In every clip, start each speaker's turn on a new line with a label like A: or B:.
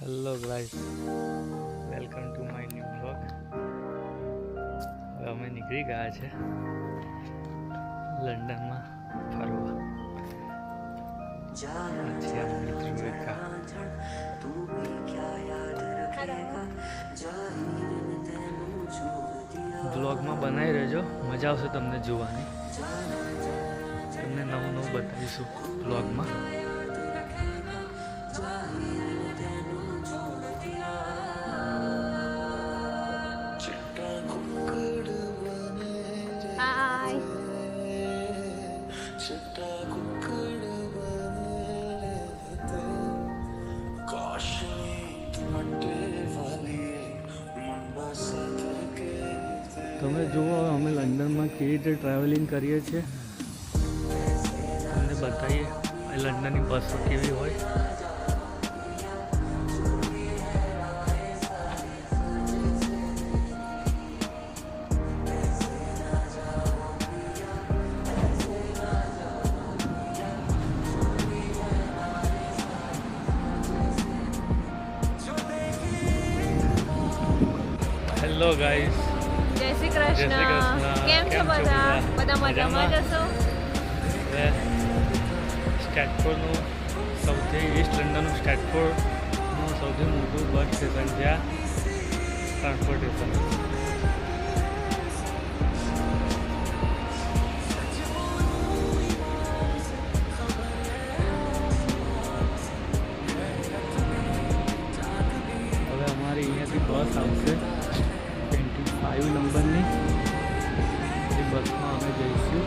A: Hello guys, welcome to my new blog. હવે અમે નીકળી ગયા છે લંડનમાં ફરવા. બ્લોગમાં બનાવી રહેજો, મજા આવશે તમને જોવાની. તમને નવું નવું બતાવીશું બ્લોગમાં. તમે જુઓ અમે લંડનમાં કેવી રીતે ટ્રાવેલિંગ કરીએ છીએ, તમને બતાવીએ લંડનની બસો કેવી હોય. હેલો ગાઈસ,
B: જય શ્રી કૃષ્ણ. કેમ છો બધા? બધા મજામાં જશો?
A: સ્ટેટફોર્ડનું સૌથી ઈસ્ટ લંડનનું સ્ટેટફોર્ડનું સૌથી મોટું બસ સ્ટેશન છે આ ટ્રાન્સપોર્ટેશન. હવે અમારી અહીંયાથી બસ આવશે 25 નંબરની. એ બસમાં અમે જઈશું.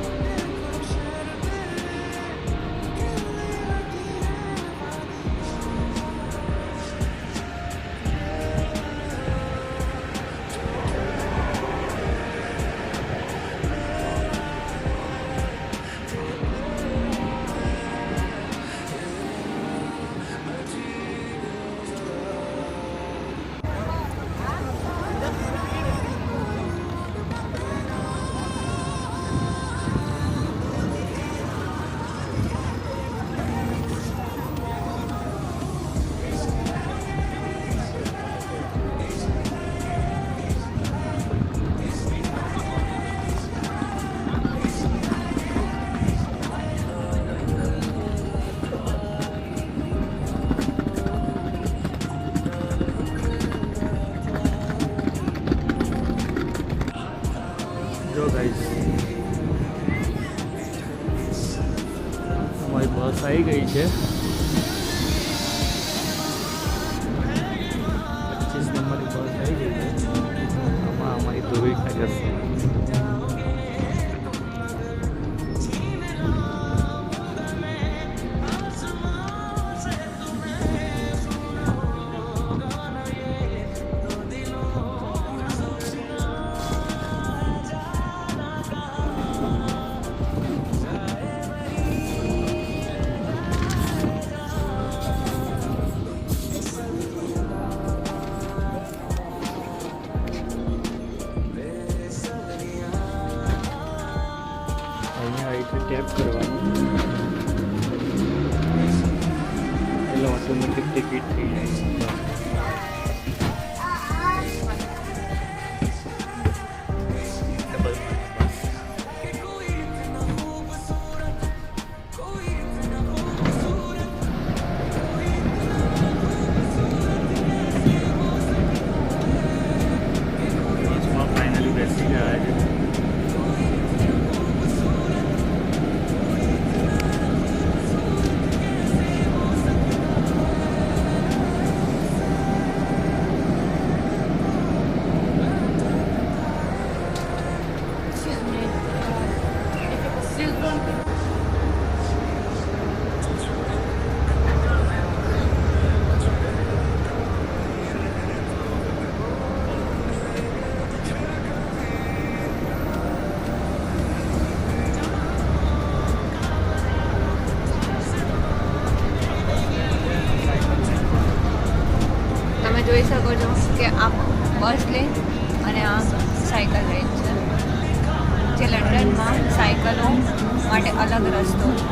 A: જો ગાઈસ, અમારી બસ આવી ગઈ છે. 25 નંબરની બસ આવી ગઈ છે. આમાં અમારી ધોળકા જશે. અહીંયા આવી રીતે ટેપ કરવાનું એટલે ઓટોમેટિક ટિકિટ થઈ જાય. બસમાં ફાઇનલી બેસી ગયા છે.
B: જોઈ શકો છો કે આ બસ લેન અને આ સાયકલ લેન છે, જે લંડનમાં સાયકલો માટે અલગ રસ્તો છે.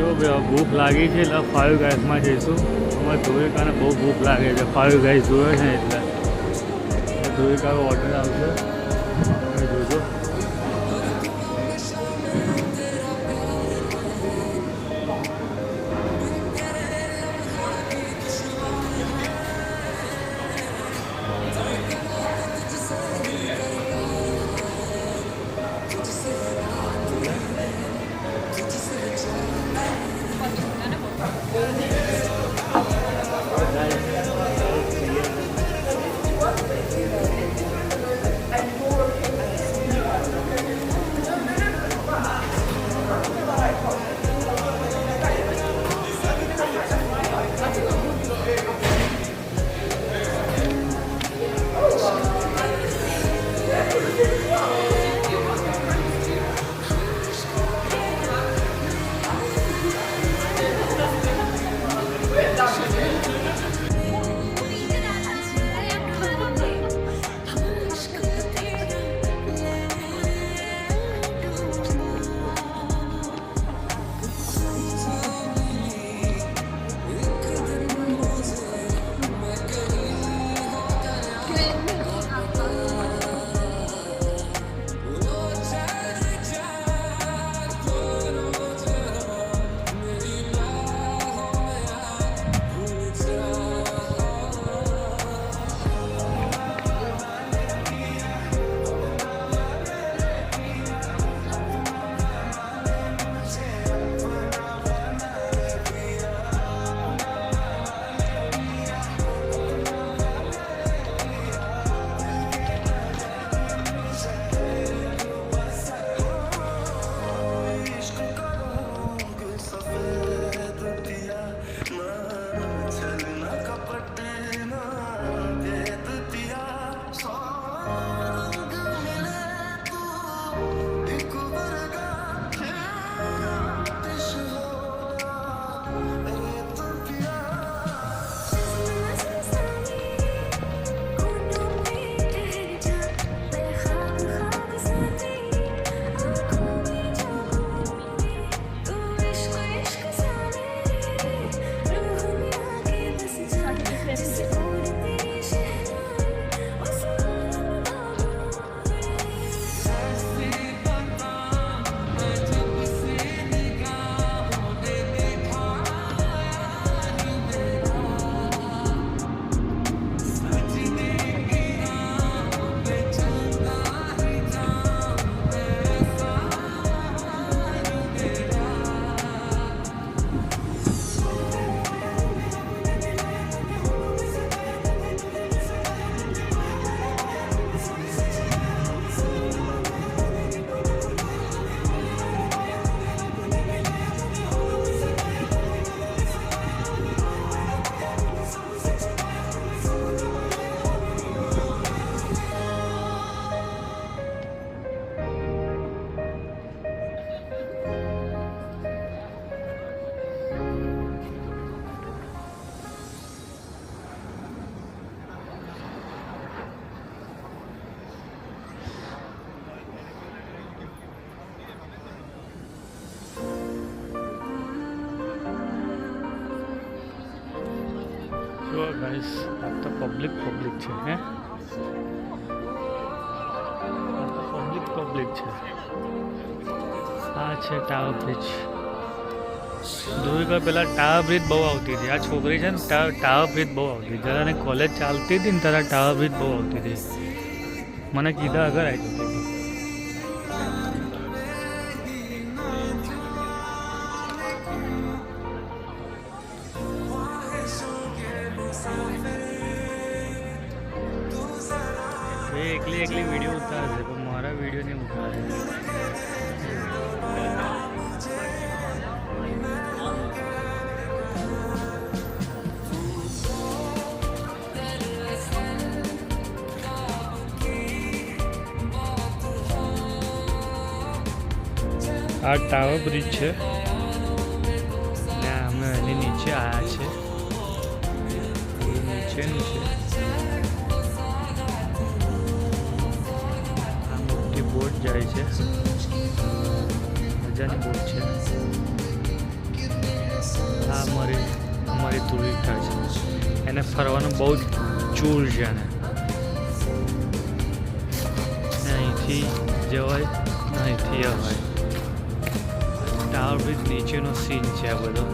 A: જો ભૂખ લાગી છે એટલે ફાઇવ ગાઈસમાં જઈશું. અમારે ધોળિકાને બહુ ભૂખ લાગે છે. ફાઇવ ગાઈસ જોવે છે ને એટલે ધોળિકા ઓર્ડર આવશે. તમે જોજો. જો ગાઈસ આ તો પબ્લિક છે હે, પબ્લિક છે. આ છે ટાવર બ્રિજ. ધોળિકા પહેલાં ટાવર બ્રિજ બહુ આવતી હતી. આ છોકરી છે ને ટાવર બ્રિજ બહુ આવતી. જ્યારે એને કોલેજ ચાલતી હતી ને ત્યારે ટાવર બ્રિજ બહુ આવતી હતી. મને કીધા આગળ આવી જતી હતી. એકલી વિડીયો ઉતારે છે પણ મારા વિડીયો નહીં ઉતારે. આ ટાવર બ્રિજ છે ને અમે એની નીચે આવ્યા છે. નીચેનું છે. બોટ જાય છે, મજાની બોટ છે. આ અમારી ધ્રુવિકા છે. એને ફરવાનું બહુ જ ચૂર છે એને. અહીંથી જવાય ને અહીંથી અવાય. ટાવર બ્રિજ નીચેનો સીન છે આ બધો.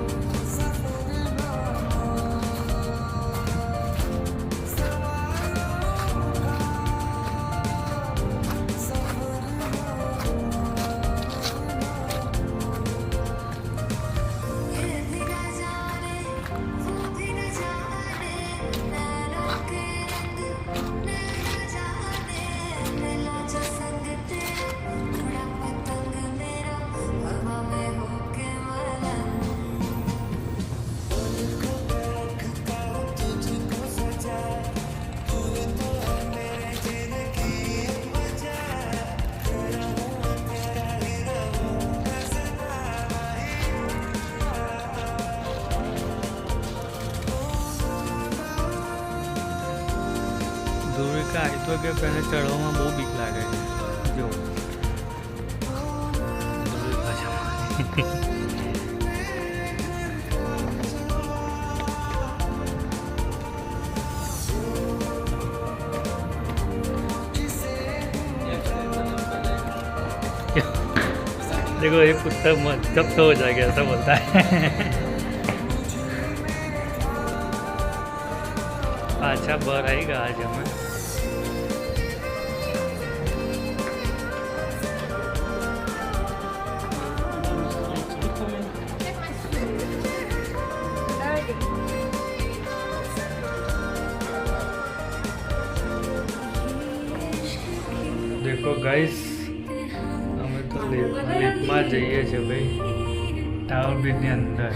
A: ધ્રુવિકા આવી તો કે એને ચડવામાં બહુ બીક લાગે છે. જો ધ્રુવિકા છે. देखो ये कुत्ता जब तो हो जाएगा ऐसा बोलता है. पाछा बार आएगा आज हमें. देखो गाइस અમે તો લિફ્ટમાં જઈએ છીએ ભાઈ ટાવર બ્રિજની અંદર.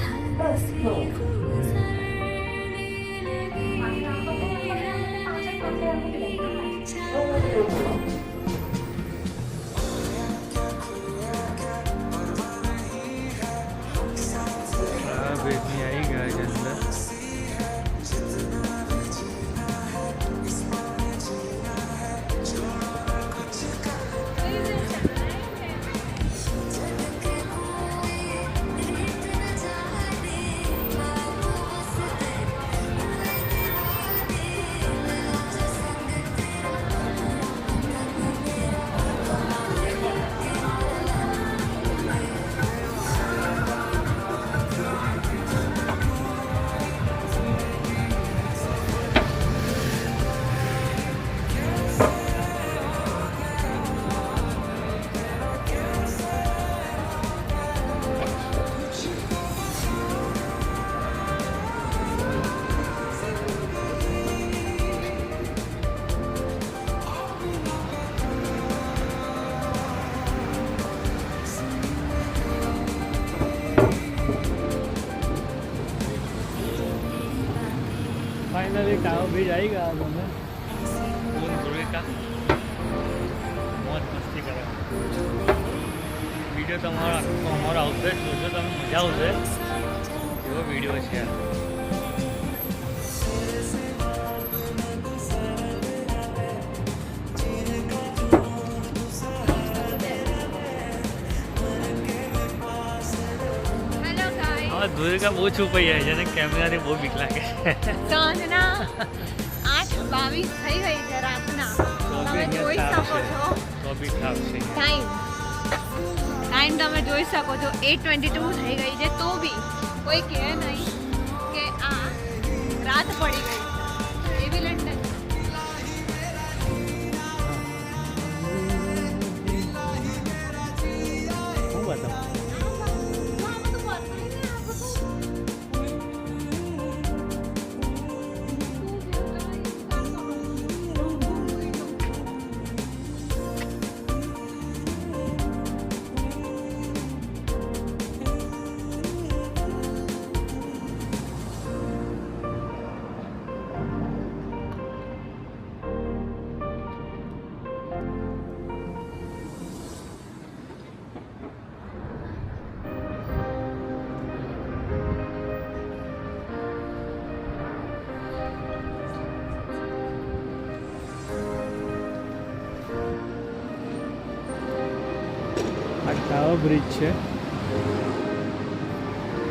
A: ટાવર બ્રિજની આવી ગયા છે અંદર. फाइनली टावर ब्रिज आएगा आज हमें. ધ્રુવિકા મોજ મસ્તી કરે. વિડીયો તમારો અમારો આવશે જોજો તમે મજા આવશે એવો વિડીયો છે. ધ્રુવિકા બહુ છુપાઈ જાય છે અને કેમેરાની બહુ બીક લાગે છે.
B: સાંજના 8:22 થઈ ગઈ છે રાતના. તમે જોઈ શકો છો
A: તો બી થાપ છે.
B: ટાઈમ તમે જોઈ શકો છો 8:22 થઈ ગઈ છે તો બી કોઈ કહે નહીં કે આ રાત પડી ગઈ છે. એવી લંડન.
A: શું બતાવું ટાવર બ્રિજ છે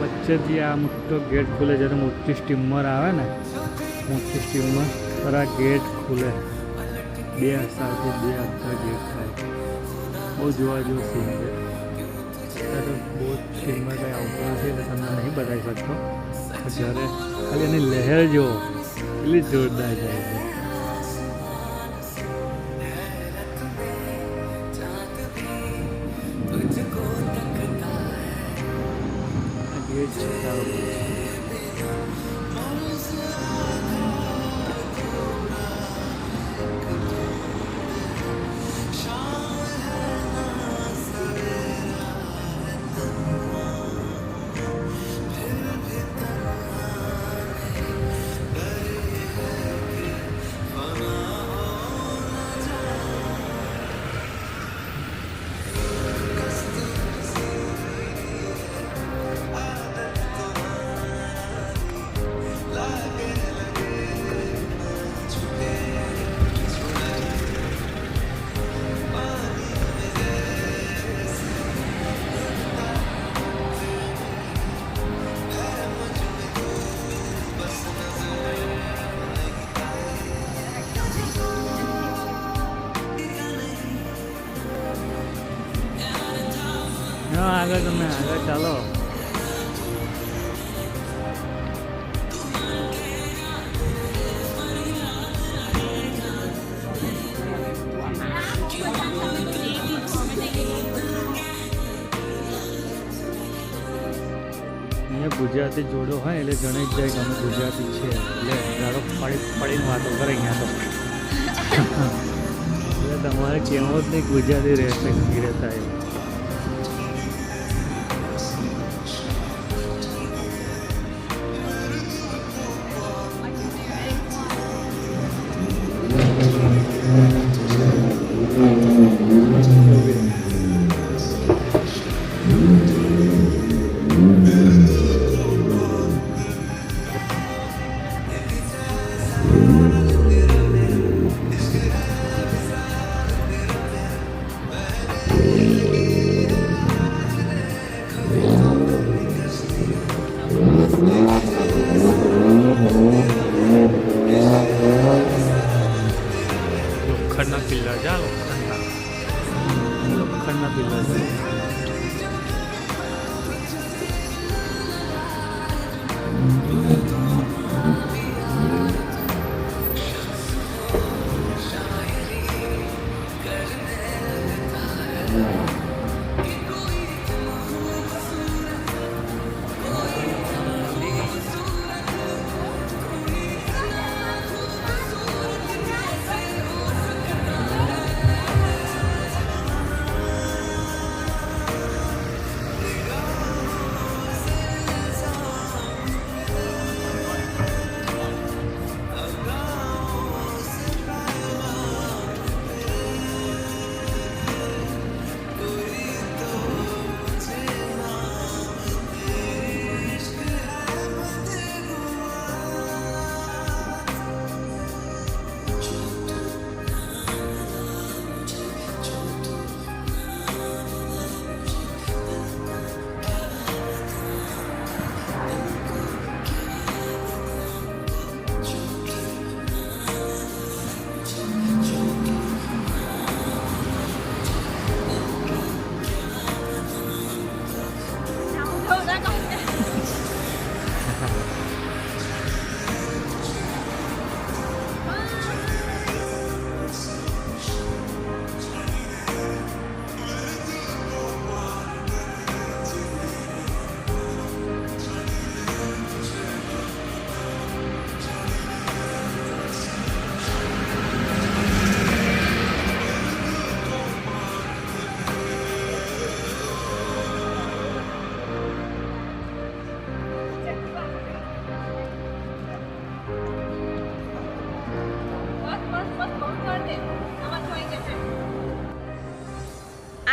A: વચ્ચેથી આ મોટો ગેટ ખુલે જ્યારે મોટી સ્ટીમર આવે ને, મોટી સ્ટીમર પર આ ગેટ ખુલે, 2 સાથે 2 આખા ગેટ થાય. બહુ જોવા જેવું સીન છે. અત્યારે બહુ સ્ટીમર કંઈ આવતું નથી એટલે તમને નહીં બતાવી શકતો. જ્યારે ખાલી એની લહેર જુઓ એટલી જોરદાર જાય છે. ગેટ છે સારો. આગળ તમે આગળ ચાલો. અહીંયા ગુજરાતી જોડો હોય એટલે જણાઈ જ જાય કે અમે ગુજરાતી છે, એટલે ગાડો પડીને વાતો કરે અહીંયા તો. એટલે તમારે કેવો જ નહીં ગુજરાતી રહેશે રહેતા એવું. લોખંડના પિલ્લર છે, લોખંડના પિલ્લર છે.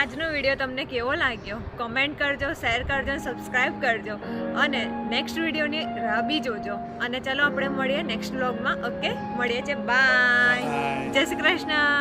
B: આજનો વિડીયો તમને કેવો લાગ્યો કમેન્ટ કરજો, શેર કરજો, સબસ્ક્રાઈબ કરજો અને નેક્સ્ટ વિડીયોની રાહ બી જોજો. અને ચલો આપણે મળીએ નેક્સ્ટ વ્લોગમાં. ઓકે, મળીએ છે. બાય, જય શ્રી કૃષ્ણ.